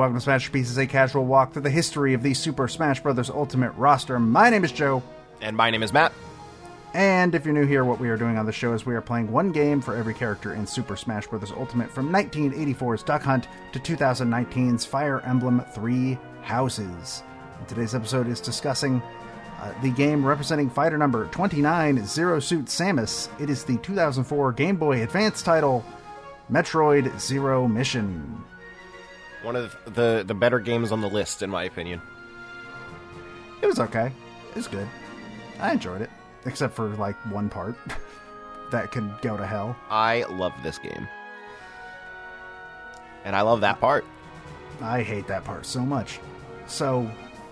Welcome to Smashterpieces, a casual walk through the history of the Super Smash Bros. Ultimate roster. My name is Joe. And my name is Matt. And if you're new here, what we are doing on the show is we are playing one game for every character in Super Smash Bros. Ultimate, from 1984's Duck Hunt to 2019's Fire Emblem Three Houses. And today's episode is discussing the game representing fighter number 29, Zero Suit Samus. It is the 2004 Game Boy Advance title, Metroid Zero Mission. One of the better games on the list, in my opinion. It was okay. It was good. I enjoyed it. Except for, like, one part that could go to hell. I love this game. And I love that part. I hate that part so much. So,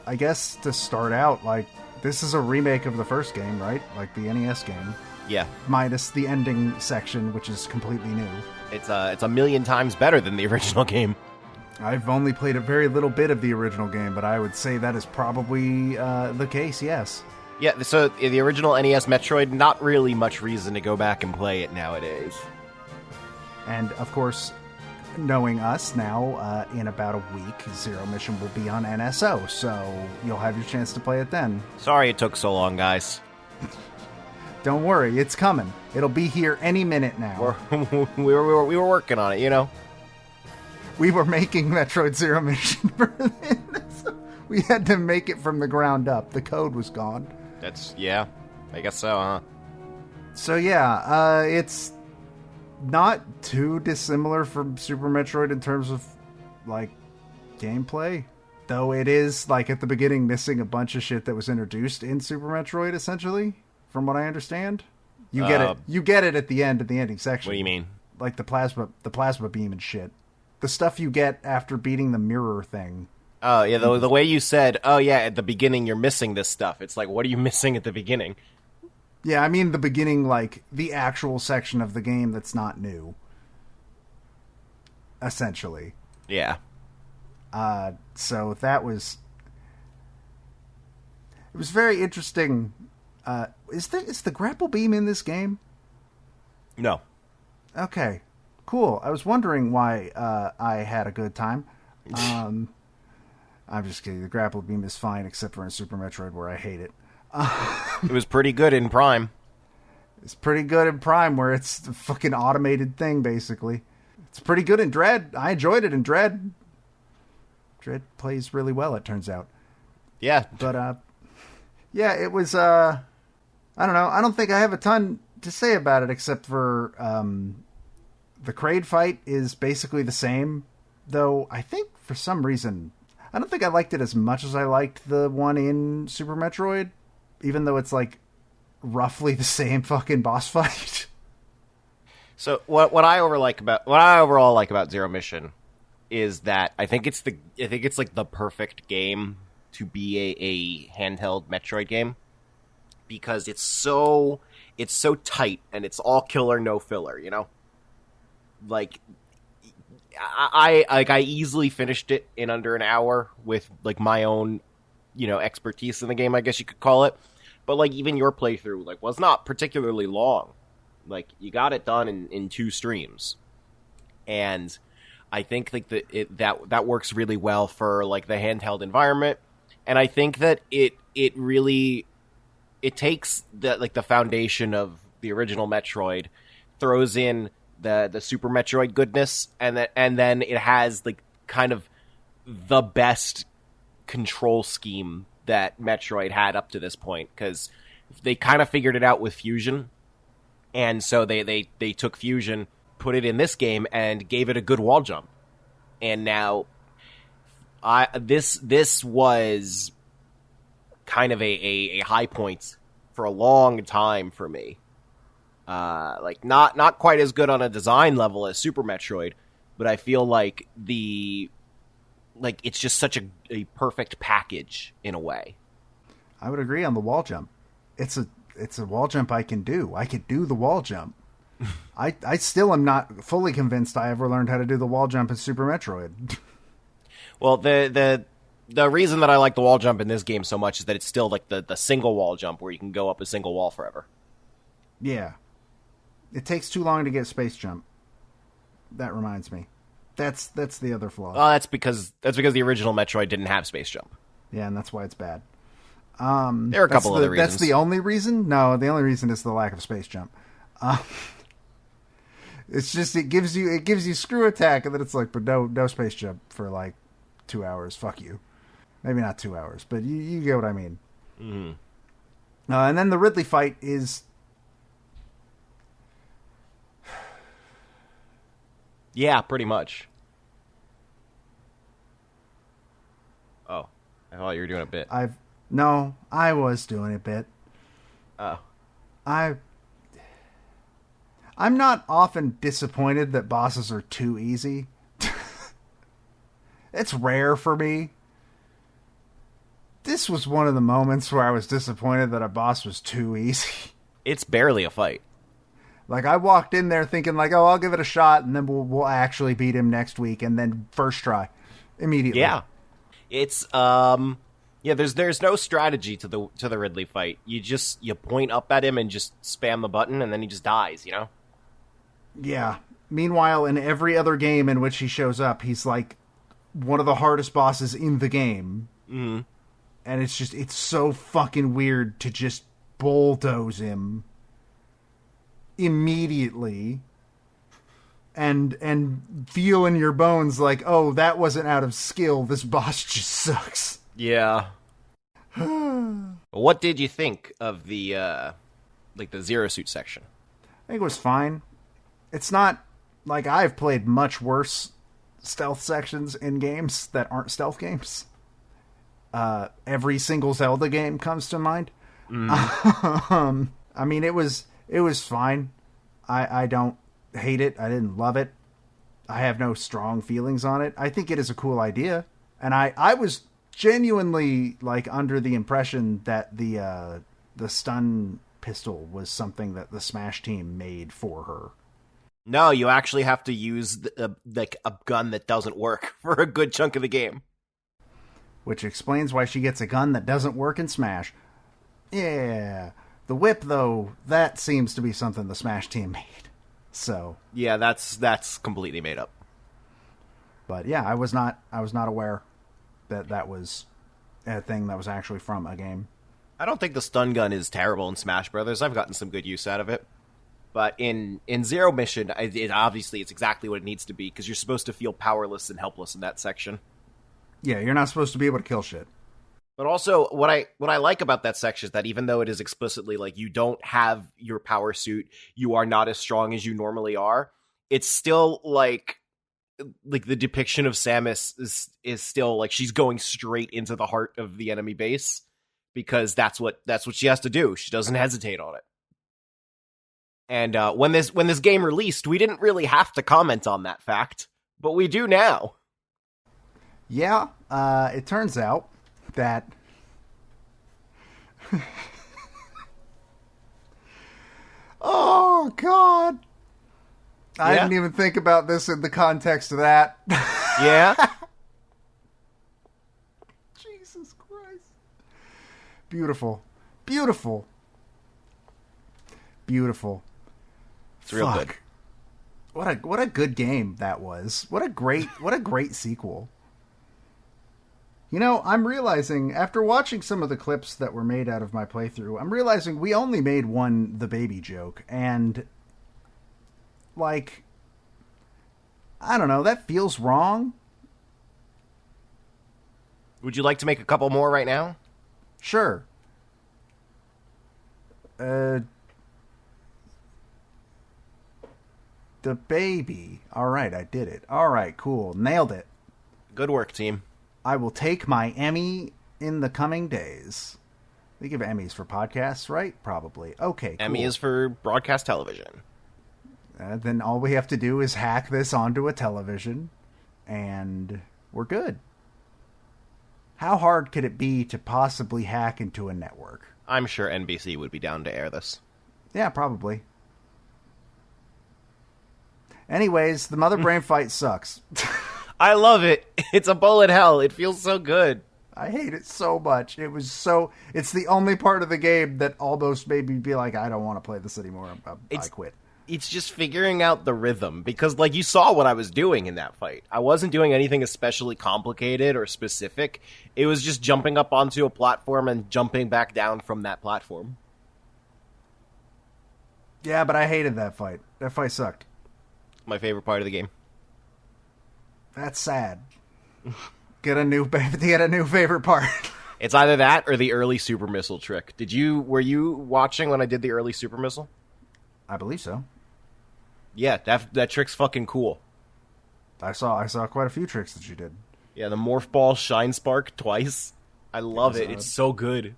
I guess to start out, like, this is a remake of the first game, right? Like, the NES game. Yeah. Minus the ending section, which is completely new. It's a million times better than the original game. I've only played a very little bit of the original game, but I would say that is probably the case, yes. Yeah, so the original NES Metroid, not really much reason to go back and play it nowadays. And, of course, knowing us now, in about a week, Zero Mission will be on NSO, so you'll have your chance to play it then. Sorry it took so long, guys. Don't worry, it's coming. It'll be here any minute now. We were working on it, you know? We were making Metroid Zero Mission for this. We had to make it from the ground up. The code was gone. Yeah, I guess so, huh? So yeah, it's not too dissimilar from Super Metroid in terms of, like, gameplay. Though it is, like, at the beginning missing a bunch of shit that was introduced in Super Metroid, essentially, from what I understand. You get it at the end, at the ending section. What do you mean? Like the plasma beam and shit. The stuff you get after beating the mirror thing. Oh, yeah, the way you said, oh, yeah, at the beginning you're missing this stuff. It's like, what are you missing at the beginning? Yeah, I mean the beginning, like, the actual section of the game that's not new. Essentially. Yeah. So that was... It was very interesting. Is the grapple beam in this game? No. Okay. Cool. I was wondering why I had a good time. I'm just kidding. The grapple beam is fine, except for in Super Metroid, where I hate it. It was pretty good in Prime. It's pretty good in Prime, where it's a fucking automated thing, basically. It's pretty good in Dread. I enjoyed it in Dread. Dread plays really well, it turns out. Yeah. But, yeah, it was, I don't know. I don't think I have a ton to say about it, except for, the Kraid fight is basically the same, though I think for some reason, I don't think I liked it as much as I liked the one in Super Metroid, even though it's like roughly the same fucking boss fight. So what I overall like about Zero Mission is that I think it's like the perfect game to be a handheld Metroid game, because it's so tight and it's all killer, no filler, you know? Like, I easily finished it in under an hour with, like, my own, you know, expertise in the game, I guess you could call it. But, like, even your playthrough, like, was not particularly long. Like, you got it done in 2 streams. And I think, like, that works really well for, like, the handheld environment. And I think that it really takes the foundation of the original Metroid, throws in the Super Metroid goodness, and then it has, like, kind of the best control scheme that Metroid had up to this point, because they kind of figured it out with Fusion, and so they took Fusion, put it in this game, and gave it a good wall jump. And now, this was kind of a high point for a long time for me. Like, not quite as good on a design level as Super Metroid, but I feel like it's just such a perfect package in a way. I would agree on the wall jump. It's a wall jump I can do. I could do the wall jump. I still am not fully convinced I ever learned how to do the wall jump in Super Metroid. Well, the The reason that I like the wall jump in this game so much is that it's still like the single wall jump where you can go up a single wall forever. Yeah. It takes too long to get space jump. That reminds me. That's the other flaw. That's because the original Metroid didn't have space jump. Yeah, and that's why it's bad. There are a couple other reasons. That's the only reason? No, the only reason is the lack of space jump. It's just it gives you screw attack, and then it's like, but no space jump for like 2 hours. Fuck you. Maybe not 2 hours, but you get what I mean. Mm-hmm. And then the Ridley fight is. Yeah, pretty much. Oh, I thought you were doing a bit. No, I was doing a bit. Oh. I'm not often disappointed that bosses are too easy. It's rare for me. This was one of the moments where I was disappointed that a boss was too easy. It's barely a fight. Like, I walked in there thinking, like, oh, I'll give it a shot, and then we'll actually beat him next week, and then first try. Immediately. Yeah. It's, yeah, there's no strategy to the Ridley fight. You point up at him and just spam the button, and then he just dies, you know? Yeah. Meanwhile, in every other game in which he shows up, he's, like, one of the hardest bosses in the game. Mm-hmm. And it's so fucking weird to just bulldoze him immediately and feel in your bones like, oh, that wasn't out of skill, this boss just sucks. Yeah. What did you think of the Zero Suit section? I think it was fine. It's not like I've played much worse stealth sections in games that aren't stealth games. Every single Zelda game comes to mind. I mean, it was fine. I don't hate it. I didn't love it. I have no strong feelings on it. I think it is a cool idea. And I was genuinely like under the impression that the stun pistol was something that the Smash team made for her. No, you actually have to use like a gun that doesn't work for a good chunk of the game. Which explains why she gets a gun that doesn't work in Smash. Yeah. The whip, though, that seems to be something the Smash team made. So yeah, that's completely made up. But yeah, I was not aware that was a thing that was actually from a game. I don't think the stun gun is terrible in Smash Brothers. I've gotten some good use out of it. But in Zero Mission, obviously it's exactly what it needs to be, because you're supposed to feel powerless and helpless in that section. Yeah, you're not supposed to be able to kill shit. But also, what I like about that section is that even though it is explicitly like you don't have your power suit, you are not as strong as you normally are, it's still like the depiction of Samus is still like she's going straight into the heart of the enemy base, because that's what she has to do. She doesn't hesitate on it. And when this game released, we didn't really have to comment on that fact, but we do now. Yeah, it turns out that oh god, I didn't even think about this in the context of that. Yeah. Jesus Christ. Beautiful. Beautiful. Beautiful. It's real good. What a good game that was. What a great sequel. You know, I'm realizing, after watching some of the clips that were made out of my playthrough, I'm realizing we only made one the baby joke, and, like, I don't know, that feels wrong. Would you like to make a couple more right now? Sure. The baby. Alright, I did it. Alright, cool. Nailed it. Good work, team. I will take my Emmy in the coming days. They give Emmys for podcasts, right? Probably. Okay, cool. Emmy is for broadcast television. Then all we have to do is hack this onto a television, and we're good. How hard could it be to possibly hack into a network? I'm sure NBC would be down to air this. Yeah, probably. Anyways, the Mother Brain fight sucks. I love it. It's a bullet hell. It feels so good. I hate it so much. It's the only part of the game that almost made me be like, I don't want to play this anymore. I quit. It's just figuring out the rhythm, because, like, you saw what I was doing in that fight. I wasn't doing anything especially complicated or specific. It was just jumping up onto a platform and jumping back down from that platform. Yeah, but I hated that fight. That fight sucked. My favorite part of the game. That's sad. Get a new favorite part. It's either that or the early super missile trick. Were you watching when I did the early super missile? I believe so. Yeah, that trick's fucking cool. I saw quite a few tricks that you did. Yeah, the morph ball shine spark twice. I love it. It's so good.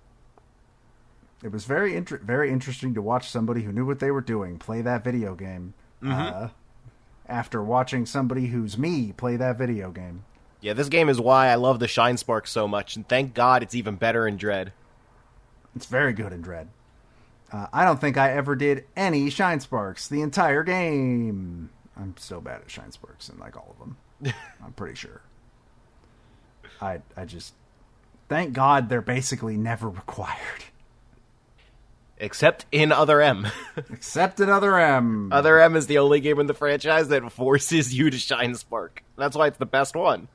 It was very interesting to watch somebody who knew what they were doing play that video game. After watching somebody who's me play that video game. Yeah, this game is why I love the shine spark so much, and thank God it's even better in Dread. It's very good in Dread. I don't think I ever did any shine sparks the entire game. I'm so bad at shine sparks in like all of them. I'm pretty sure. I just thank God they're basically never required. Except in Other M. Except in Other M. Other M is the only game in the franchise that forces you to shine spark. That's why it's the best one.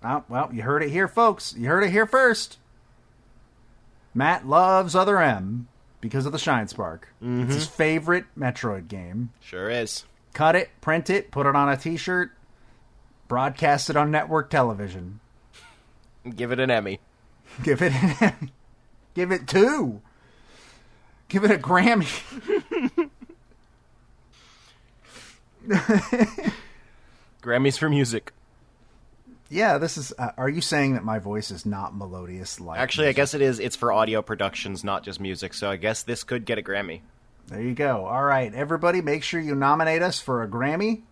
Oh, well, you heard it here, folks. You heard it here first. Matt loves Other M because of the shine spark. Mm-hmm. It's his favorite Metroid game. Sure is. Cut it, print it, put it on a t-shirt, broadcast it on network television. Give it an Emmy. Give it an Emmy. Give it 2. Give it a Grammy. Grammys for music. Yeah, this is... are you saying that my voice is not melodious like Actually, music? I guess it is. It's for audio productions, not just music, so I guess this could get a Grammy. There you go. All right, everybody, make sure you nominate us for a Grammy.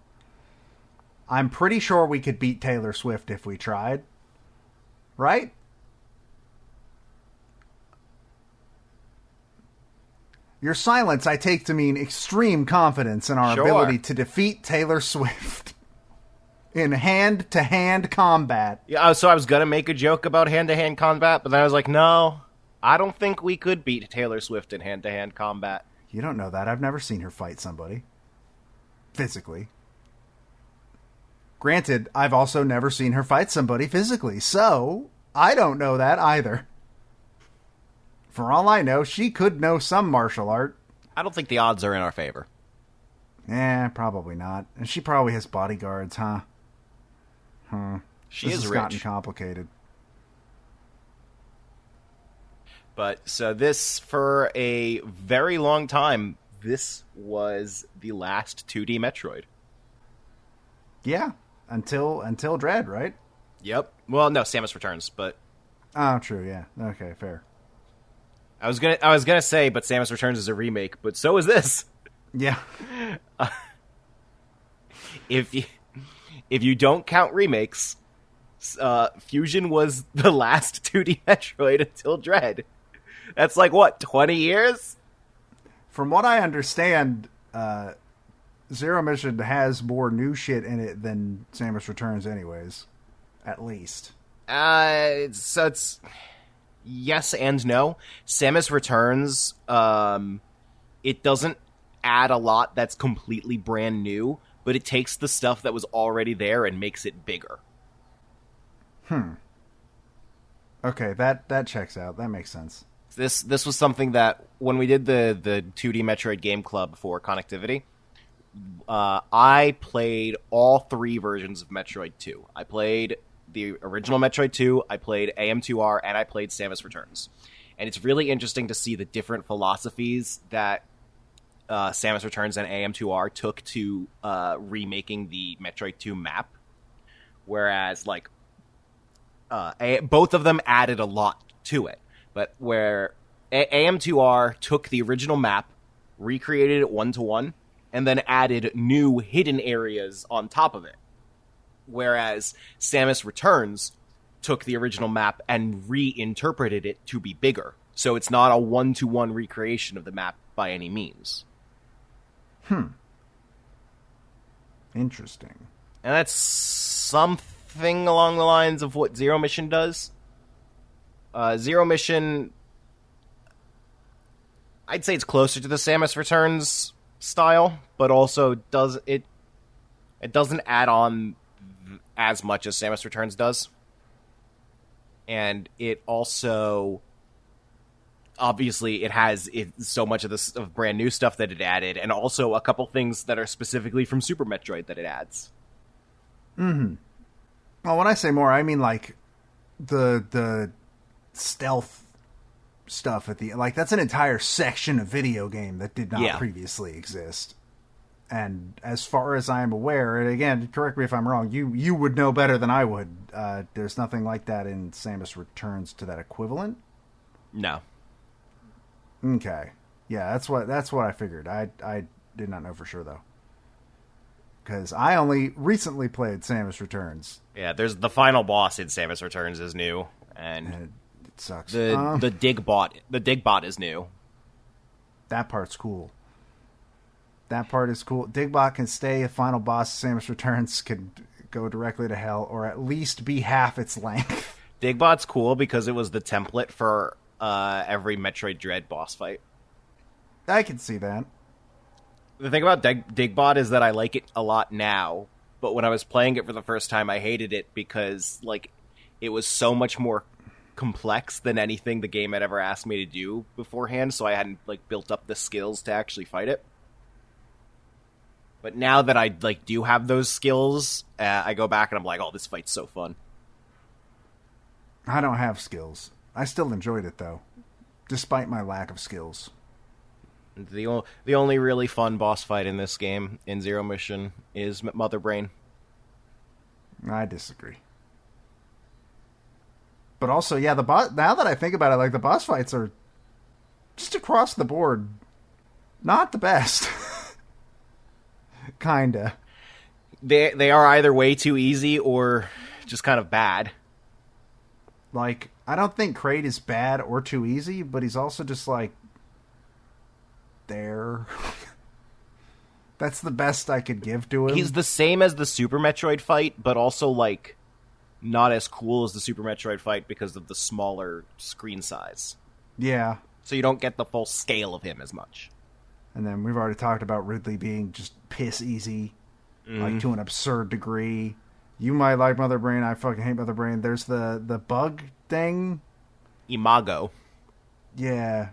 I'm pretty sure we could beat Taylor Swift if we tried. Right? Your silence I take to mean extreme confidence in our ability to defeat Taylor Swift in hand-to-hand combat. Yeah, so I was going to make a joke about hand-to-hand combat, but then I was like, no, I don't think we could beat Taylor Swift in hand-to-hand combat. You don't know that. I've never seen her fight somebody. Physically. Granted, I've also never seen her fight somebody physically, so I don't know that either. For all I know, she could know some martial art. I don't think the odds are in our favor. Probably not. And she probably has bodyguards, huh? She this is has rich. Gotten complicated. But, so this, for a very long time, this was the last 2D Metroid. Yeah, until Dread, right? Yep. Well, no, Samus Returns, but... Oh, true, yeah. Okay, fair. I was gonna say, but Samus Returns is a remake, but so is this. Yeah. If you don't count remakes, Fusion was the last 2D Metroid until Dread. That's like, what, 20 years? From what I understand, Zero Mission has more new shit in it than Samus Returns anyways. At least. So it's... Yes and no. Samus Returns, it doesn't add a lot that's completely brand new, but it takes the stuff that was already there and makes it bigger. Okay, that checks out. That makes sense. This was something that, when we did the 2D Metroid Game Club for Connectivity, I played all 3 versions of Metroid 2. I played the original Metroid 2, I played AM2R, and I played Samus Returns. And it's really interesting to see the different philosophies that Samus Returns and AM2R took to remaking the Metroid 2 map. Whereas, like, both of them added a lot to it. But where AM2R took the original map, recreated it one-to-one, and then added new hidden areas on top of it. Whereas Samus Returns took the original map and reinterpreted it to be bigger. So it's not a one-to-one recreation of the map by any means. Interesting. And that's something along the lines of what Zero Mission does. Zero Mission, I'd say it's closer to the Samus Returns style, but also it doesn't add on as much as Samus Returns does. And it also, obviously, it has so much of brand new stuff that it added, and also a couple things that are specifically from Super Metroid that it adds. Mm-hmm. Well, when I say more, I mean like the stealth stuff at the that's an entire section of video game that did not previously exist. And as far as I am aware, and again, correct me if I'm wrong, you would know better than I would. There's nothing like that in Samus Returns to that equivalent. No. Okay. Yeah, that's what I figured. I did not know for sure though, because I only recently played Samus Returns. Yeah, there's the final boss in Samus Returns is new, and it sucks. The dig bot is new. That part's cool. That part is cool. Digbot can stay. A final boss of Samus Returns could go directly to hell, or at least be half its length. Digbot's cool because it was the template for every Metroid Dread boss fight. I can see that. The thing about Digbot is that I like it a lot now, but when I was playing it for the first time, I hated it because it was so much more complex than anything the game had ever asked me to do beforehand, so I hadn't built up the skills to actually fight it. But now that I do have those skills, I go back and I'm like, oh, this fight's so fun. I don't have skills. I still enjoyed it though, despite my lack of skills. The only really fun boss fight in this game, in Zero Mission, is Mother Brain. I disagree. But also, yeah, now that I think about it, the boss fights are just across the board not the best. Kinda. They are either way too easy or just kind of bad. I don't think Kraid is bad or too easy, but he's also just there. That's the best I could give to him. He's the same as the Super Metroid fight, but also not as cool as the Super Metroid fight because of the smaller screen size. Yeah. So you don't get the full scale of him as much. And then we've already talked about Ridley being just piss easy, to an absurd degree. You might like Mother Brain. I fucking hate Mother Brain. There's the bug thing. Imago. Yeah.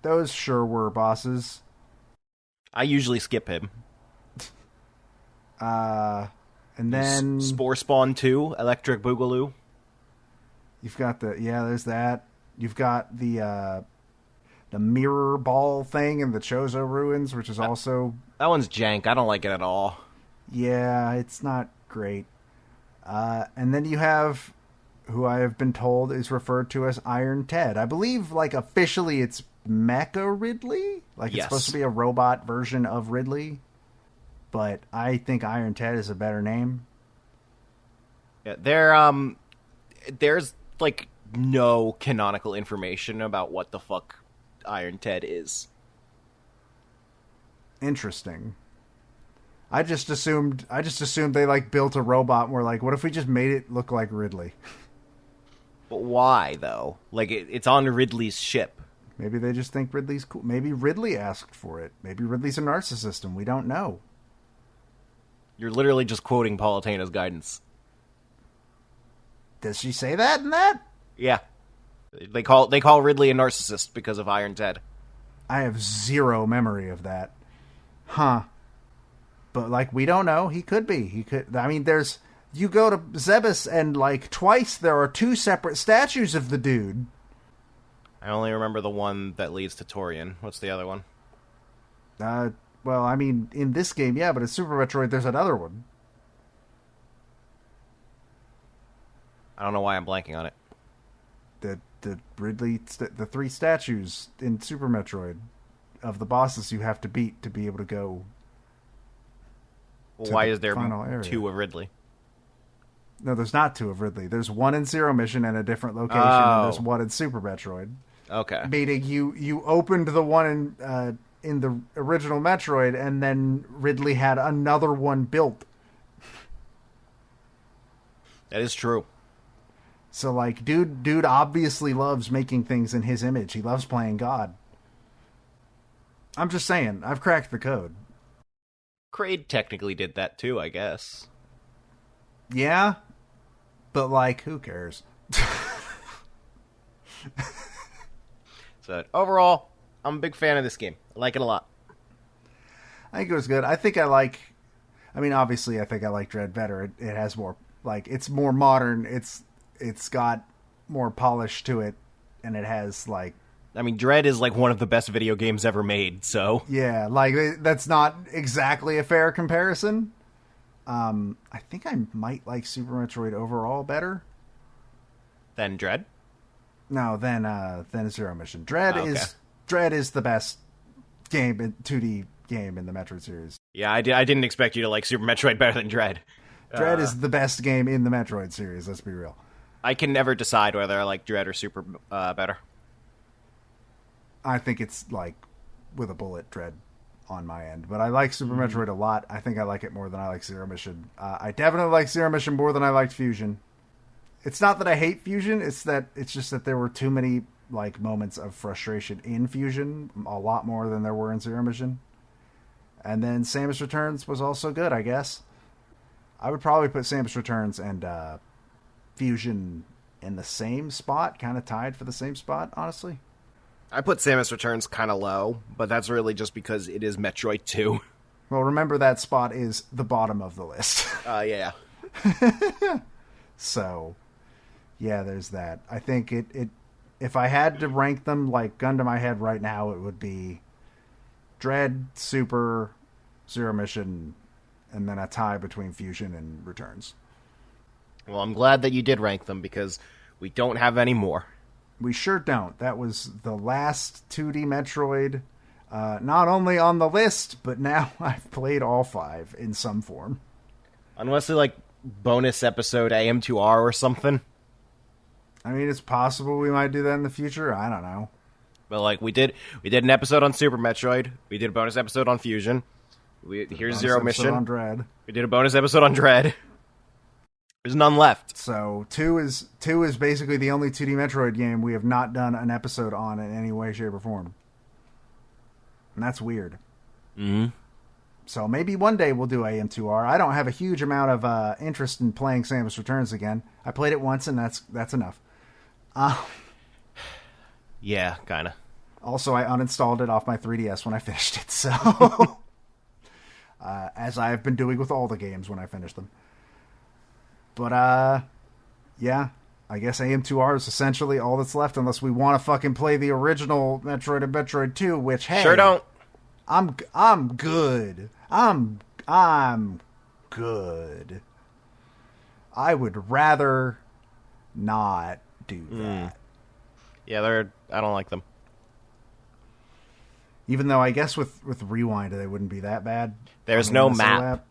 Those sure were bosses. I usually skip him. And then Spore Spawn 2, Electric Boogaloo. You've got there's that. You've got the mirror ball thing in the Chozo ruins, which is also... That one's jank. I don't like it at all. Yeah, it's not great. And then you have who I have been told is referred to as Iron Ted. I believe, officially it's Mecha Ridley? It's supposed to be a robot version of Ridley. But I think Iron Ted is a better name. Yeah, there's, no canonical information about what the fuck Iron Ted is. Interesting. I just assumed they built a robot and were like, what if we just made it look like Ridley? But why though? It's on Ridley's ship. Maybe they just think Ridley's cool. Maybe Ridley asked for it. Maybe Ridley's a narcissist and we don't know. You're literally just quoting Palutina's guidance. Does she say that in that? Yeah. They call Ridley a narcissist because of Iron Ted. I have zero memory of that. Huh. But, we don't know. He could be. He could... I mean, you go to Zebes and, twice there are two separate statues of the dude. I only remember the one that leads to Torian. What's the other one? Well, I mean, in this game, yeah, but in Super Metroid, there's another one. I don't know why I'm blanking on it. The Ridley... the three statues in Super Metroid of the bosses you have to beat to be able to go... Well, why is there two of Ridley? No, there's not two of Ridley. There's one in Zero Mission in a different location, and there's one in Super Metroid. Okay. Meaning you opened the one in the original Metroid, and then Ridley had another one built. That is true. So, like, dude obviously loves making things in his image. He loves playing God. I'm just saying, I've cracked the code. Kraid technically did that too, I guess. Yeah, but, like, who cares? So, overall, I'm a big fan of this game. I like it a lot. I think it was good. Obviously, I think I like Dread better. It has more, like, it's more modern. It's got more polish to it, and it has, like... I mean, Dread is, like, one of the best video games ever made, so... Yeah, like, that's not exactly a fair comparison. I think I might like Super Metroid overall better. Than Dread? No, than Zero Mission. Dread is the best 2D game in the Metroid series. Yeah, I didn't expect you to like Super Metroid better than Dread. Dread is the best game in the Metroid series, let's be real. I can never decide whether I like Dread or Super better. I think it's, like, with a bullet, Dread on my end. But I like Super Metroid a lot. I think I like it more than I like Zero Mission. I definitely like Zero Mission more than I liked Fusion. It's not that I hate Fusion, it's just that there were too many, like, moments of frustration in Fusion, a lot more than there were in Zero Mission. And then Samus Returns was also good, I guess. I would probably put Samus Returns and Fusion in the same spot, kind of tied for the same spot, honestly. I put Samus Returns kind of low, but that's really just because it is Metroid 2. Well, remember that spot is the bottom of the list. Yeah. So... yeah, there's that. I think it if I had to rank them, like, gun to my head right now, it would be Dread, Super, Zero Mission, and then a tie between Fusion and Returns. Well, I'm glad that you did rank them, because we don't have any more. We sure don't. That was the last 2D Metroid, not only on the list, but now I've played all 5 in some form. Unless they, like, bonus episode AM2R or something. I mean, it's possible we might do that in the future. I don't know. But, like, we did an episode on Super Metroid. We did a bonus episode on Fusion. Here's Zero Mission. On Dread. We did a bonus episode on Dread. There's none left. So 2 is basically the only 2D Metroid game we have not done an episode on in any way, shape, or form. And that's weird. Mm-hmm. So maybe one day we'll do AM2R. I don't have a huge amount of interest in playing Samus Returns again. I played it once, and that's enough. Yeah, kind of. Also, I uninstalled it off my 3DS when I finished it, so... as I have been doing with all the games when I finish them. But, yeah, I guess AM2R is essentially all that's left, unless we want to fucking play the original Metroid and Metroid 2, which, hey... Sure don't. I'm good. I'm good. I would rather not do that. Yeah, I don't like them. Even though I guess with Rewind they wouldn't be that bad. There's no map.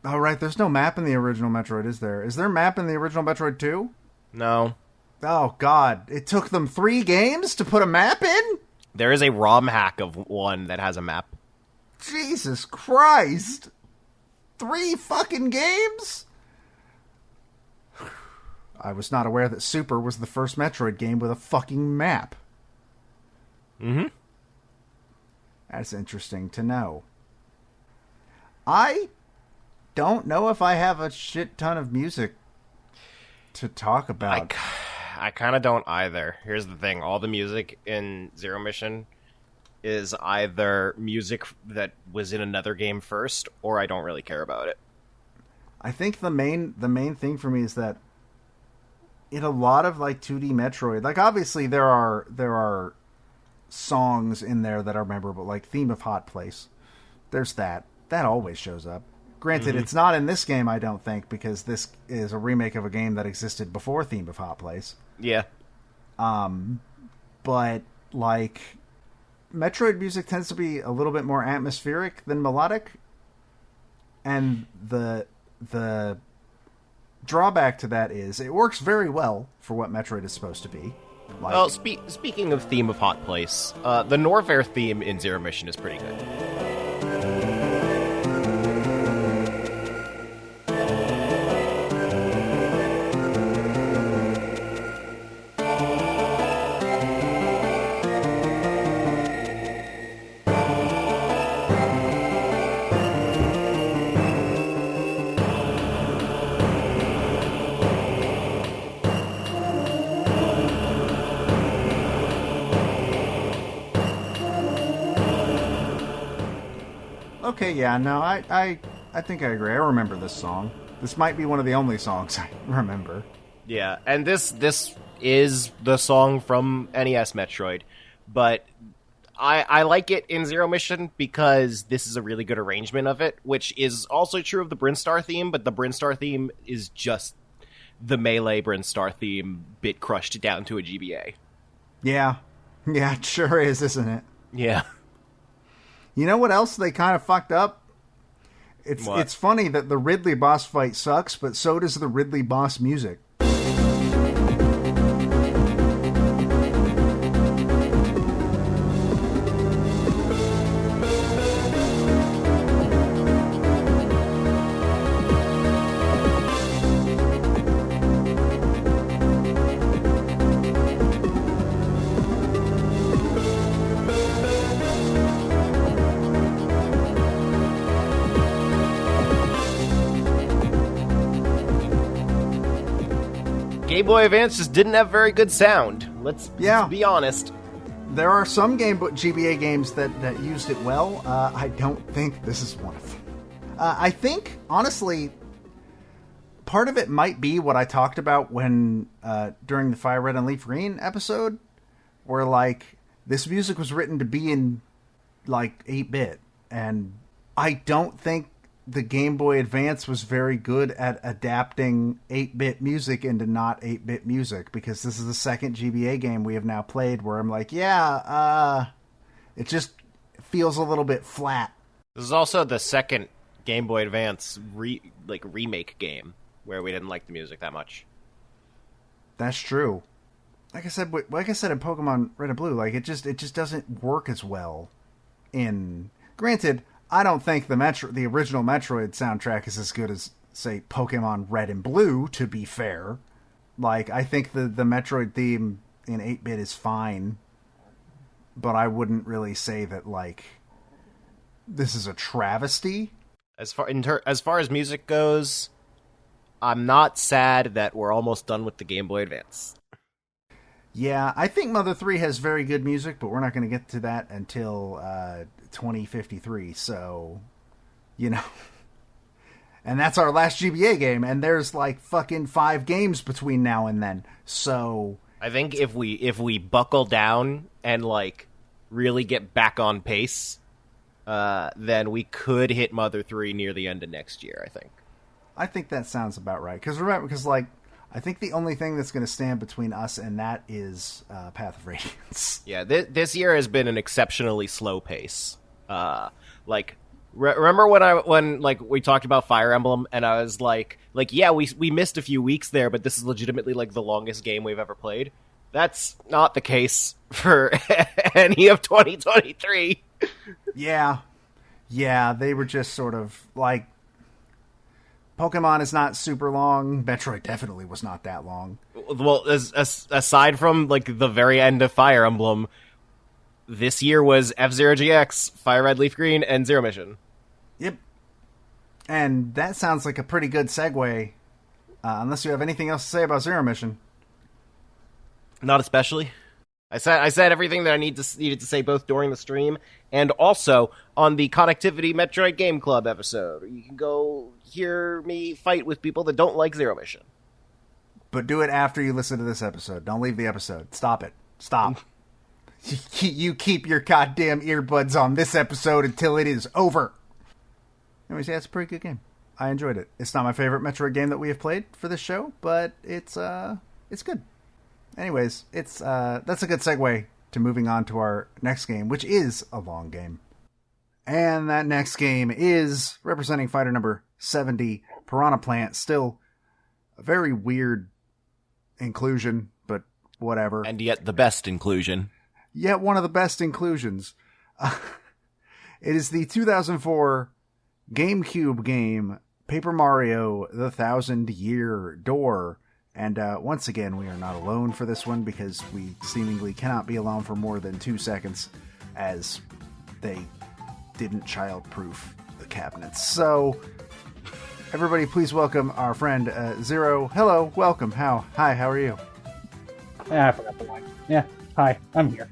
Oh, right, there's no map in the original Metroid, is there? Is there a map in the original Metroid 2? No. Oh, God. It took them 3 games to put a map in? There is a ROM hack of one that has a map. Jesus Christ. 3 fucking games? I was not aware that Super was the first Metroid game with a fucking map. Mm-hmm. That's interesting to know. I don't know if I have a shit ton of music to talk about. I kind of don't either. Here's the thing. All the music in Zero Mission is either music that was in another game first, or I don't really care about it. I think the main thing for me is that in a lot of, like, 2D Metroid, like, obviously there are songs in there that are memorable, like Theme of Hot Place. There's that. That always shows up. Granted, It's not in this game, I don't think, because this is a remake of a game that existed before Theme of Hot Place. Yeah. But, like, Metroid music tends to be a little bit more atmospheric than melodic. And the drawback to that is it works very well for what Metroid is supposed to be. Like, well, speaking of Theme of Hot Place, the Norfair theme in Zero Mission is pretty good. Okay, yeah, no, I think I agree. I remember this song. This might be one of the only songs I remember. Yeah, and this is the song from NES Metroid, but I like it in Zero Mission because this is a really good arrangement of it, which is also true of the Brinstar theme, but the Brinstar theme is just the Melee Brinstar theme bit crushed down to a GBA. Yeah, it sure is, isn't it? Yeah. You know what else they kind of fucked up? It's funny that the Ridley boss fight sucks, but so does the Ridley boss music. Game Boy Advance just didn't have very good sound. Let's be honest. There are some GBA games that used it well. I don't think this is one of them. I think, honestly, part of it might be what I talked about when during the Fire Red and Leaf Green episode, where, like, this music was written to be in, like, 8-bit, and I don't think the Game Boy Advance was very good at adapting 8-bit music into not 8-bit music, because this is the second GBA game we have now played where I'm like, it just feels a little bit flat. This is also the second Game Boy Advance remake game where we didn't like the music that much. That's true. Like I said in Pokemon Red and Blue, like it just doesn't work as well. Granted, I don't think the original Metroid soundtrack is as good as, say, Pokemon Red and Blue, to be fair. Like, I think the Metroid theme in 8-bit is fine, but I wouldn't really say that, like, this is a travesty. As far as music goes, I'm not sad that we're almost done with the Game Boy Advance. Yeah, I think Mother 3 has very good music, but we're not going to get to that until 2053, so, you know. And that's our last GBA game, and there's like fucking 5 games between now and then, so... I think if we buckle down and, like, really get back on pace, then we could hit Mother 3 near the end of next year, I think. I think that sounds about right, because like, I think the only thing that's going to stand between us and that is Path of Radiance. Yeah, this year has been an exceptionally slow pace. Remember when we talked about Fire Emblem, and I was like, yeah, we missed a few weeks there, but this is legitimately like the longest game we've ever played. That's not the case for any of 2023. Yeah, they were just sort of like, Pokemon is not super long. Metroid definitely was not that long. Well, aside from like the very end of Fire Emblem, this year was F-Zero GX, Fire Red, Leaf Green, and Zero Mission. Yep. And that sounds like a pretty good segue, unless you have anything else to say about Zero Mission. Not especially. I said everything that I needed to say both during the stream and also on the Connectivity Metroid Game Club episode. You can go hear me fight with people that don't like Zero Mission. But do it after you listen to this episode. Don't leave the episode. Stop it. Stop. You keep your goddamn earbuds on this episode until it is over. Anyways, yeah, it's a pretty good game. I enjoyed it. It's not my favorite Metroid game that we have played for this show, but it's good. Anyways, that's a good segue to moving on to our next game, which is a long game. And that next game is representing fighter number 70, Piranha Plant. Still a very weird inclusion, but whatever. And yet the best inclusion. Yet one of the best inclusions. It is the 2004 GameCube game, Paper Mario: The Thousand Year Door. And once again, we are not alone for this one, because we seemingly cannot be alone for more than 2 seconds, as they didn't child-proof the cabinets. So, everybody please welcome our friend Zero. Hello, welcome. Hi, how are you? Yeah, I forgot the line. Yeah, hi, I'm here.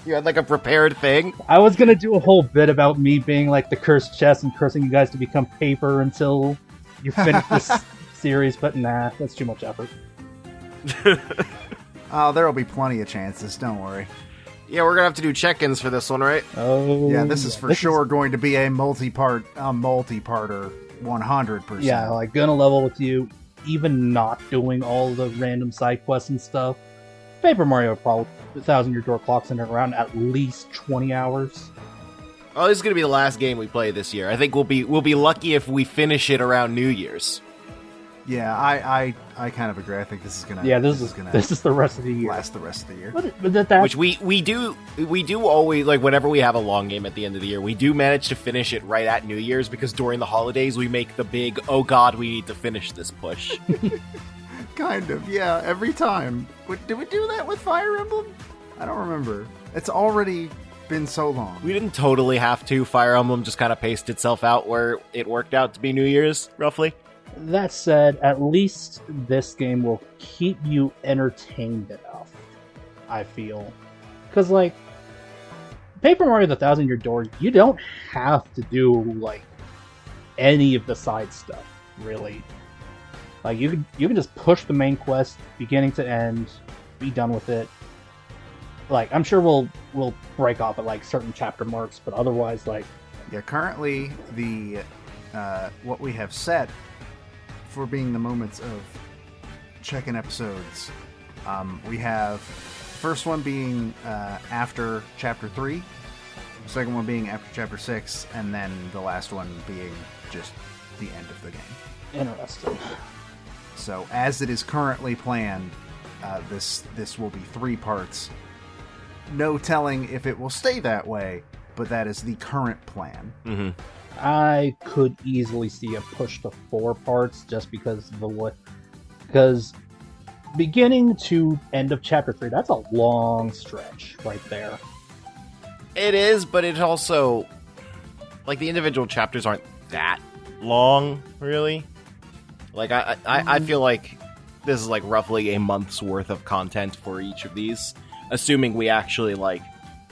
You had like a prepared thing? I was gonna do a whole bit about me being like the cursed chest and cursing you guys to become paper until you finish this series, but nah, that's too much effort. Oh, there'll be plenty of chances, don't worry. Yeah, we're gonna have to do check-ins for this one, right? Oh, Yeah, this is for sure going to be a multi-parter, 100%. Yeah, like gonna level with you, even not doing all the random side quests and stuff. Paper Mario probably 1,000 Year Door clocks in around at least 20 hours. Oh, this is gonna be the last game we play this year. I think we'll be lucky if we finish it around New Year's. Yeah, I kind of agree. I think this is gonna. Yeah, this is the rest of the year. Last the rest of the year. But Which we do always, like, whenever we have a long game at the end of the year, we do manage to finish it right at New Year's, because during the holidays we make the big, oh god, we need to finish this push. Kind of, yeah, every time. Did we do that with Fire Emblem? I don't remember. It's already been so long. We didn't totally have to. Fire Emblem just kind of paced itself out where it worked out to be New Year's, roughly. that said, at least this game will keep you entertained enough, I feel. Because, like, Paper Mario the 1,000-Year Door, you don't have to do, like, any of the side stuff, really. Like, you can just push the main quest, beginning to end, be done with it. Like, I'm sure we'll break off at, like, certain chapter marks, but otherwise, like... Yeah, currently, the what we have set for being the moments of check-in episodes, we have first one being after Chapter 3, second one being after Chapter 6, and then the last one being just the end of the game. Interesting. So, as it is currently planned, this will be 3 parts. No telling if it will stay that way, but that is the current plan. Mm-hmm. I could easily see a push to 4 parts just because of the what. Because beginning to end of Chapter 3, that's a long stretch right there. It is, but it also, like, the individual chapters aren't that long, really. Like, I feel like this is, like, roughly a month's worth of content for each of these, assuming we actually, like,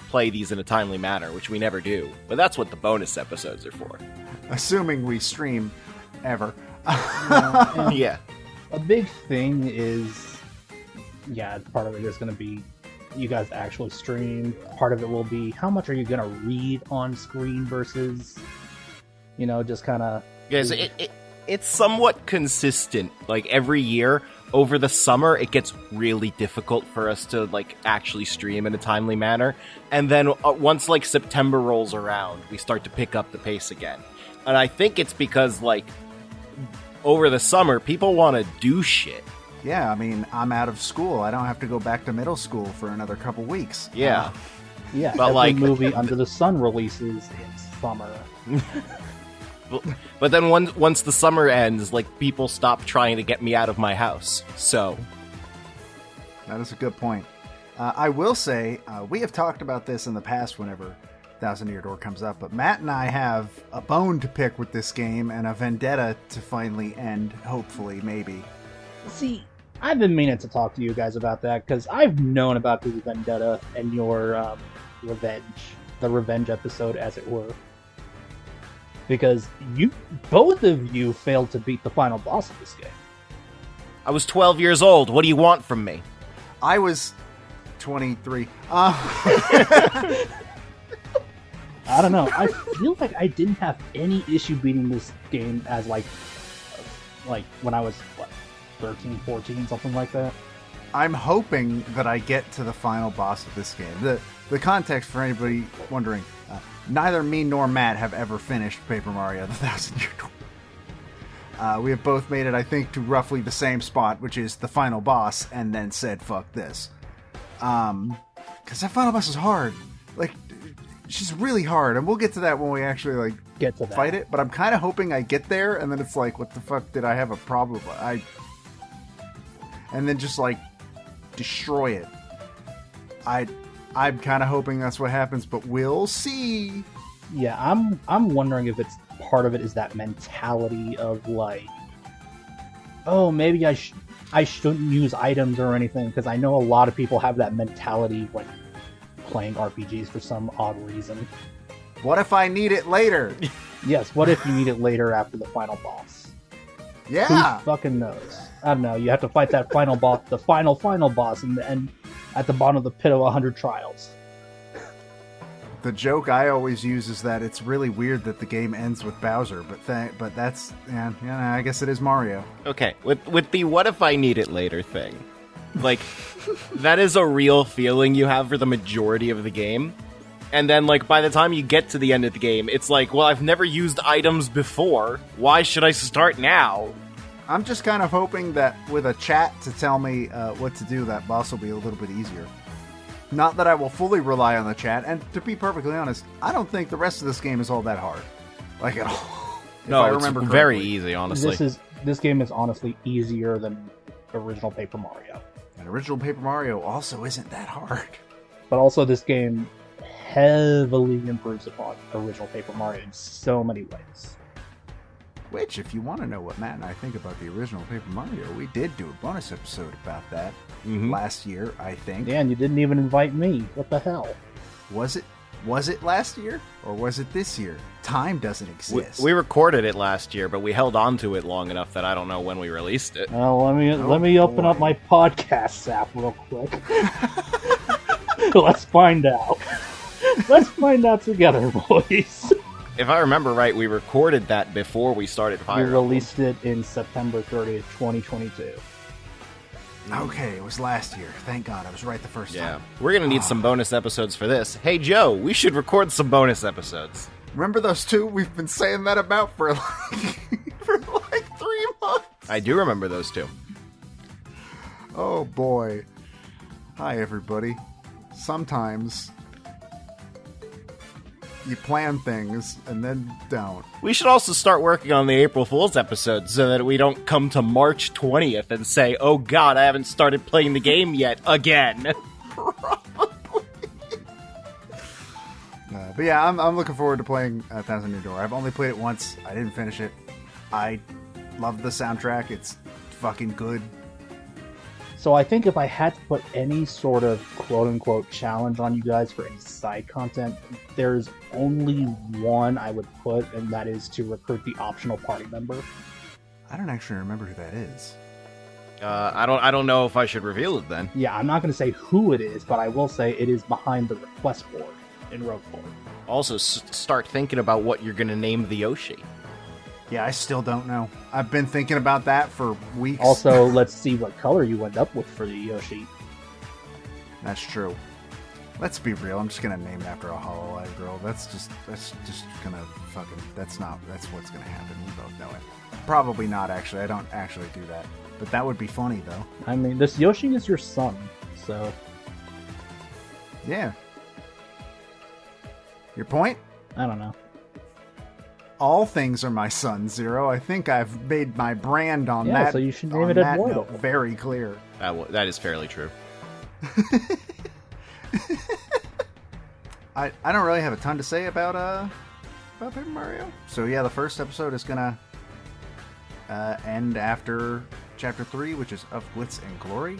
play these in a timely manner, which we never do. But that's what the bonus episodes are for. Assuming we stream ever. Yeah. A big thing is, yeah, part of it is going to be you guys actually stream. Part of it will be how much are you going to read on screen versus, you know, just kind of... Yes, it's somewhat consistent. Like, every year, over the summer, it gets really difficult for us to, like, actually stream in a timely manner. And then once, like, September rolls around, we start to pick up the pace again. And I think it's because, like, over the summer, people want to do shit. Yeah, I mean, I'm out of school. I don't have to go back to middle school for another couple weeks. Yeah. Yeah, but every like movie under the sun releases in summer. But then once the summer ends, like, people stop trying to get me out of my house. So that is a good point. I will say, we have talked about this in the past whenever 1,000-Year Door comes up, but Matt and I have a bone to pick with this game and a vendetta to finally end, hopefully, maybe. See, I've been meaning to talk to you guys about that, because I've known about the vendetta and your revenge. The revenge episode, as it were. Because both of you failed to beat the final boss of this game. I was 12 years old. What do you want from me? I was 23. I don't know. I feel like I didn't have any issue beating this game as, like when I was, 13, 14, something like that. I'm hoping that I get to the final boss of this game. The context for anybody wondering, neither me nor Matt have ever finished Paper Mario the 1,000-Year Door. We have both made it, I think, to roughly the same spot, which is the final boss, and then said, fuck this. Because that final boss is hard. Like, she's really hard, and we'll get to that when we actually, like, get to that. Fight it. But I'm kind of hoping I get there, and then it's like, what the fuck did I have a problem with? And then just, like, destroy it. I'm kind of hoping that's what happens, but we'll see. Yeah, I'm wondering if it's part of it is that mentality of, like, oh, maybe I shouldn't use items or anything, because I know a lot of people have that mentality when playing RPGs for some odd reason. What if I need it later? Yes, what if you need it later after the final boss? Yeah. Who fucking knows? I don't know. You have to fight that final boss, the final boss, and at the bottom of the pit of 100 trials. The joke I always use is that it's really weird that the game ends with Bowser, but that's I guess it is Mario. Okay, with the what if I need it later thing, like that is a real feeling you have for the majority of the game. And then, like, by the time you get to the end of the game, it's like, well, I've never used items before. Why should I start now? I'm just kind of hoping that with a chat to tell me what to do, that boss will be a little bit easier. Not that I will fully rely on the chat, and to be perfectly honest, I don't think the rest of this game is all that hard. Like, at all. No, it's very easy, honestly. This game is honestly easier than original Paper Mario. And original Paper Mario also isn't that hard. But also this game heavily improves upon original Paper Mario in so many ways. Which, if you want to know what Matt and I think about the original Paper Mario, we did do a bonus episode about that last year, I think. Yeah, and you didn't even invite me. What the hell? Was it last year? Or was it this year? Time doesn't exist. We recorded it last year, but we held on to it long enough that I don't know when we released it. Well, let me open up my podcast app real quick. Let's find out. Let's find out together, boys. If I remember right, we recorded that before we started Fire We released it in September 30th, 2022. Okay, it was last year. Thank God, I was right the first time. We're going to need some bonus episodes for this. Hey, Joe, we should record some bonus episodes. Remember those two we've been saying that about for like 3 months? I do remember those two. Oh, boy. Hi, everybody. Sometimes you plan things and then don't. We should also start working on the April Fool's episode so that we don't come to March 20th and say, oh god, I haven't started playing the game yet, again. Probably. But yeah, I'm looking forward to playing Thousand Year Door. I've only played it once. I didn't finish it. I love the soundtrack. It's fucking good. So I think if I had to put any sort of quote-unquote challenge on you guys for any side content, there's only one I would put, and that is to recruit the optional party member. I don't actually remember who that is. I don't know if I should reveal it then. Yeah, I'm not going to say who it is, but I will say it is behind the request board in Rogueport. Also, start thinking about what you're going to name the Yoshi. Yeah, I still don't know. I've been thinking about that for weeks. Also, let's see what color you end up with for the Yoshi. That's true. Let's be real. I'm just gonna name it after a Hololive girl. That's just gonna fucking. That's what's gonna happen. We both know it. Probably not actually. I don't actually do that. But that would be funny though. I mean, this Yoshi is your son, so. Yeah. Your point? I don't know. All things are my son, Zero. I think I've made my brand on that. Yeah, so you should name it Eduardo. Very clear. That is fairly true. I don't really have a ton to say about Paper Mario. So yeah, the first episode is gonna end after Chapter 3, which is Of Glitz and Glory,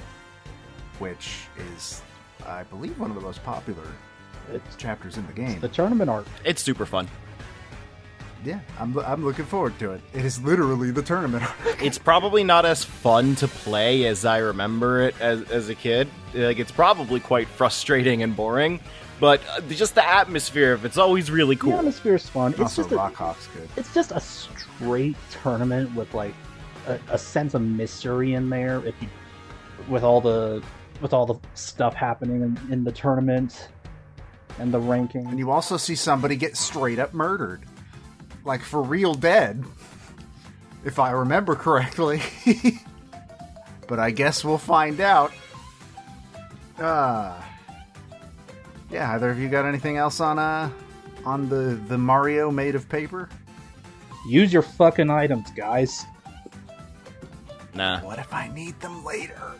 which is, I believe, one of the most popular chapters in the game. The tournament arc. It's super fun. Yeah, I'm looking forward to it. It is literally the tournament arc. It's probably not as fun to play as I remember it as a kid. Like, it's probably quite frustrating and boring, but just the atmosphere of it's always really cool. The atmosphere is fun. It's Also, just Rockhawk's good. It's just a straight tournament with like a sense of mystery in there. With all the stuff happening in the tournament and the ranking, And you also see somebody get straight up murdered. Like, for real dead. If I remember correctly. But I guess we'll find out. Yeah, either of you got anything else on the Mario made of paper? use your fucking items, guys. Nah. What if I need them later?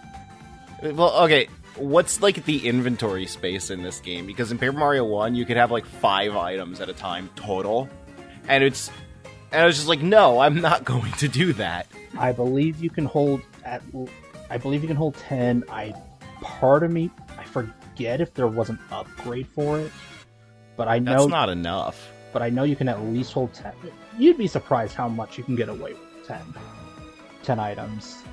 Well, okay. What's, like, the inventory space in this game? Because in Paper Mario 1, you could have, like, 5 items at a time total. And I was just like, no, I'm not going to do that. I believe you can hold 10. Part of me, I forget get if there was an upgrade for it. But I know That's not enough. But I know you can at least hold 10. You'd be surprised how much you can get away with 10 items.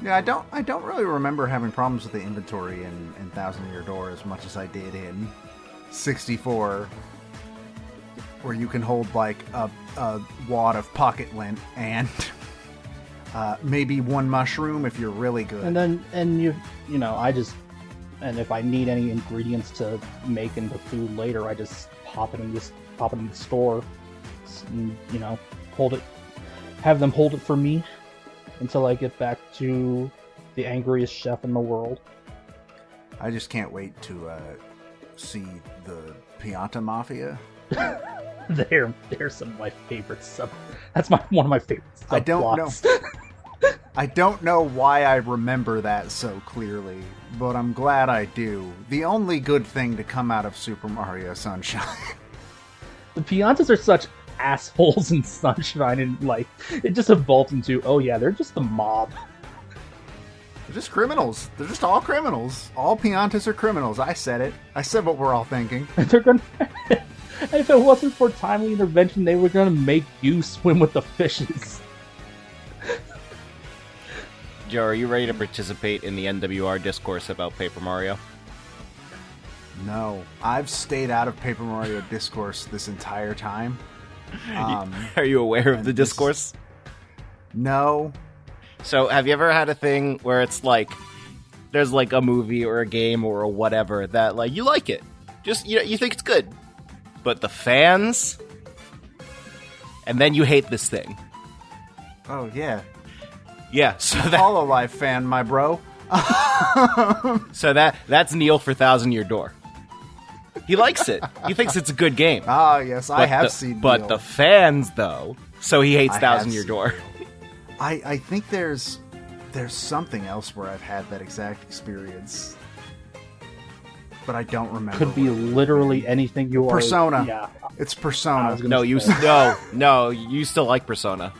Yeah, I don't really remember having problems with the inventory in Thousand Year Door as much as I did in 64, where you can hold like a wad of pocket lint and maybe one mushroom if you're really good. And if I need any ingredients to make into food later, I just pop it in the store, and, have them hold it for me until I get back to the angriest chef in the world. I just can't wait to see the Pianta Mafia. They're some of my favorites. That's one of my favorites. I don't know. I don't know why I remember that so clearly, but I'm glad I do. The only good thing to come out of Super Mario Sunshine. The Piantas are such assholes in Sunshine, and it just evolved into, oh yeah, they're just the mob. They're just criminals. They're just all criminals. All Piantas are criminals. I said it. I said what we're all thinking. They're gonna. If it wasn't for timely intervention, they were gonna make you swim with the fishes. Joe, are you ready to participate in the NWR discourse about Paper Mario? No. I've stayed out of Paper Mario discourse this entire time. Are you aware of the discourse? No. So, have you ever had a thing where it's like, there's like a movie or a game or a whatever that like you like it, just you think it's good, but the fans, and then you hate this thing. Oh yeah. Yeah, so that HoloLive fan, my bro. So that's Neil for Thousand Year Door. He likes it. He thinks it's a good game. Ah, yes, I have seen But Neil. the fans, though, so he hates Thousand Year Door. I think there's something else where I've had that exact experience, but I don't remember. Could be literally anything you are. Persona. Yeah. It's Persona. No, you still like Persona.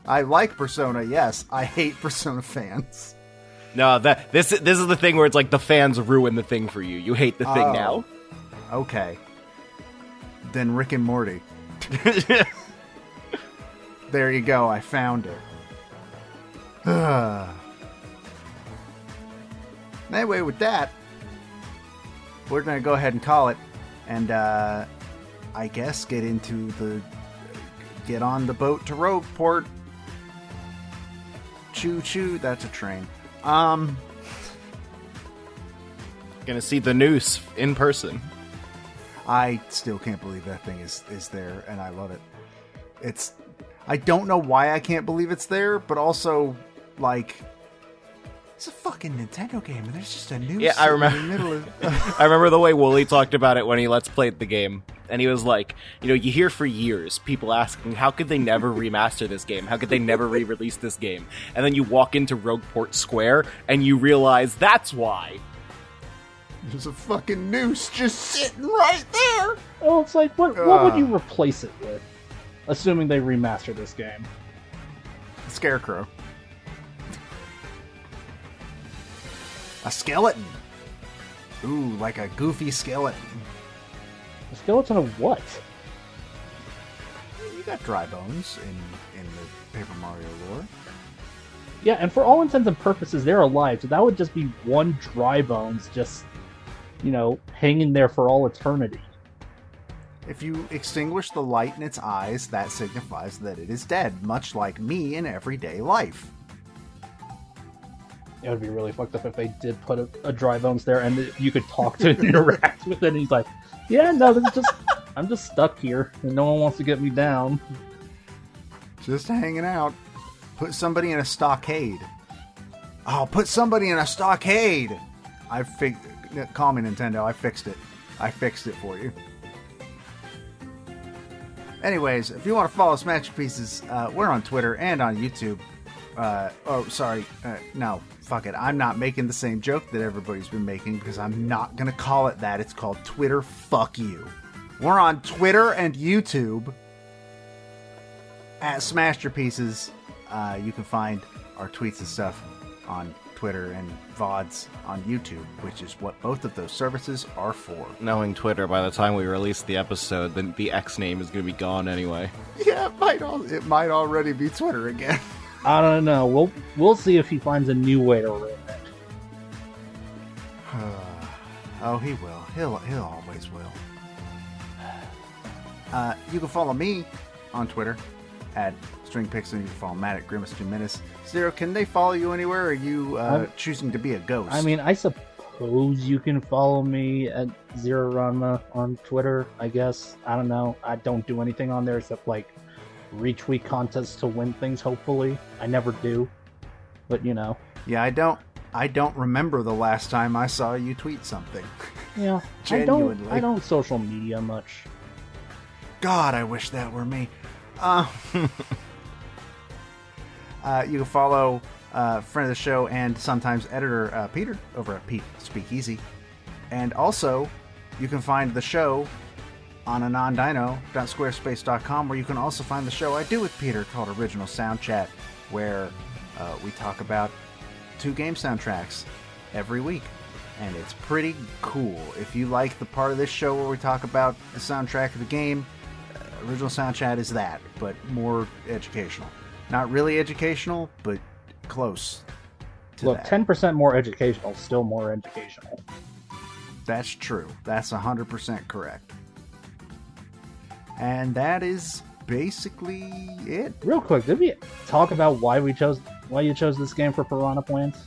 I like Persona, yes. I hate Persona fans. No, this is the thing where it's like the fans ruin the thing for you. You hate the thing now. Okay. Then Rick and Morty. There you go, I found it. Anyway, with that, we're going to go ahead and call it, and I guess get on the boat to Rogueport. Choo choo, that's a train. Gonna see the noose in person. I still can't believe that thing is there, and I love it. I don't know why I can't believe it's there, but also, it's a fucking Nintendo game, and there's just a noose Yeah, I remember. in the middle of... I remember the way Wooly talked about it when he Let's Played the game. And he was like, you hear for years people asking, how could they never remaster this game? How could they never re-release this game? And then you walk into Rogueport Square, and you realize that's why. There's a fucking noose just sitting right there! Oh, it's like, what would you replace it with? Assuming they remaster this game. Scarecrow. A skeleton. Ooh, like a goofy skeleton. A skeleton of what? You got dry bones in the Paper Mario lore. Yeah, and for all intents and purposes, they're alive, so that would just be one dry bones just, hanging there for all eternity. If you extinguish the light in its eyes, that signifies that it is dead, much like me in everyday life. It would be really fucked up if they did put a dry bones there and you could talk to it and interact with it, and he's like, yeah, no, this is just, I'm just stuck here, and no one wants to get me down. Just hanging out. Put somebody in a stockade. Oh, put somebody in a stockade! Call me Nintendo, I fixed it. I fixed it for you. Anyways, if you want to follow Smashterpieces, we're on Twitter and on YouTube. No, fuck it. I'm not making the same joke that everybody's been making because I'm not going to call it that. It's called Twitter Fuck You. We're on Twitter and YouTube at Smashterpieces. You can find our tweets and stuff on Twitter and VODs on YouTube, which is what both of those services are for. Knowing Twitter, by the time we release the episode, then the X name is going to be gone anyway. Yeah, it might already be Twitter again. I don't know. We'll see if he finds a new way to ruin it. Oh, he will. He'll always will. You can follow me on Twitter at StringPixel, and you can follow Matt at Grimace2Menace. Zero, can they follow you anywhere, or are you choosing to be a ghost? I mean, I suppose you can follow me at Zero Ranma on Twitter, I guess. I don't know. I don't do anything on there except, like, retweet contests to win things, hopefully. I never do. But, you know. Yeah, I don't remember the last time I saw you tweet something. Yeah, Genuinely. I don't social media much. God, I wish that were me. You can follow friend of the show and sometimes editor Peter over at Pete Speakeasy. And also, you can find the show on anondino.squarespace.com, where you can also find the show I do with Peter called Original Sound Chat, where we talk about 2 game soundtracks every week. And it's pretty cool. If you like the part of this show where we talk about the soundtrack of the game, Original Sound Chat is that, but more educational. Not really educational, but close to Look, that. 10% more educational, still more educational. That's true. That's 100% correct. And that is basically it. Real quick, did we talk about why you chose this game for Piranha Plants?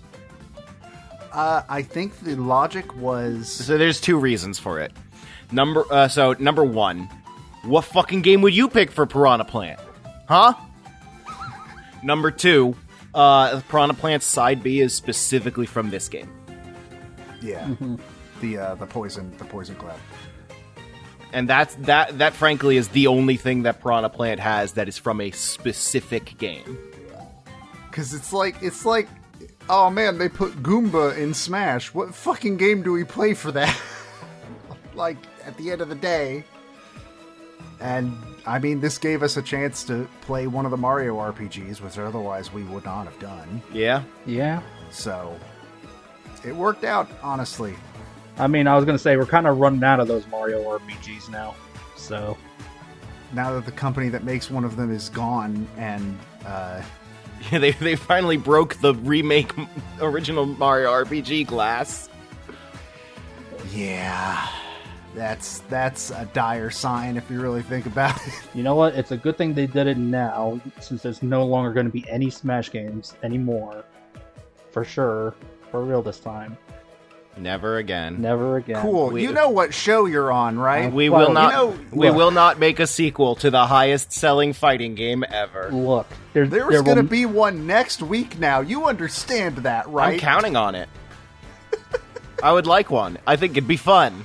I think the logic was... So there's 2 reasons for it. Number 1, what fucking game would you pick for Piranha Plant? Huh? Number 2, Piranha Plant's side B is specifically from this game. Yeah. The poison cloud. And that frankly is the only thing that Piranha Plant has that is from a specific game. Because it's like, oh man, they put Goomba in Smash. What fucking game do we play for that? Like, at the end of the day. And, I mean, this gave us a chance to play one of the Mario RPGs, which otherwise we would not have done. Yeah? Yeah. So, it worked out, honestly. I mean, I was going to say, we're kind of running out of those Mario RPGs now, so... Now that the company that makes one of them is gone, and, Yeah, they finally broke the remake original Mario RPG glass. Yeah... That's a dire sign if you really think about it. You know what? It's a good thing they did it now, since there's no longer going to be any Smash games anymore. For sure. For real this time. Never again. Never again. Cool. You know what show you're on, right? We Well, will not. you know- will not make a sequel to the highest-selling fighting game ever. Look, There's going to be one next week now. You understand that, right? I'm counting on it. I would like one. I think it'd be fun.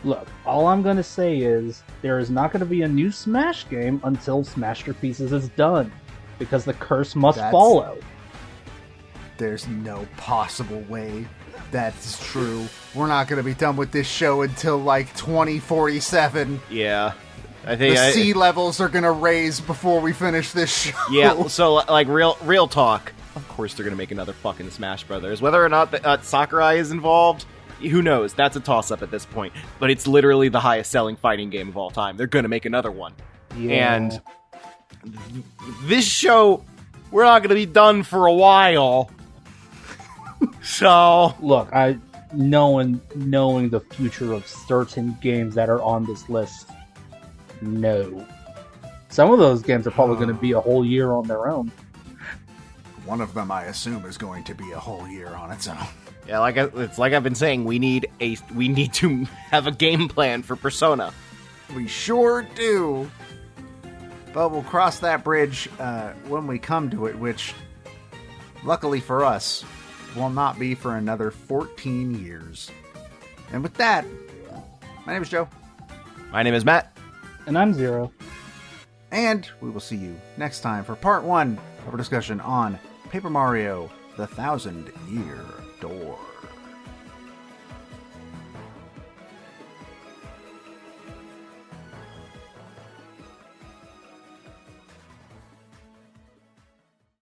Look, all I'm going to say is, there is not going to be a new Smash game until Smashterpieces is done. Because the curse must follow. There's no possible way that's true. We're not going to be done with this show until, like, 2047. Yeah. I think The sea levels are going to raise before we finish this show. Yeah, so, like, real talk. Of course they're going to make another fucking Smash Brothers. Whether or not Sakurai is involved, who knows? That's a toss-up at this point. But it's literally the highest-selling fighting game of all time. They're going to make another one. Yeah. And this show, we're not going to be done for a while. So... Look, knowing the future of certain games that are on this list, no. Some of those games are probably going to be a whole year on their own. One of them, I assume, is going to be a whole year on its own. Yeah, it's like I've been saying, we need to have a game plan for Persona. We sure do. But we'll cross that bridge when we come to it, which, luckily for us, will not be for another 14 years. And with that, my name is Joe. My name is Matt. And I'm Zero. And we will see you next time for part 1 of our discussion on Paper Mario: The Thousand-Year Door.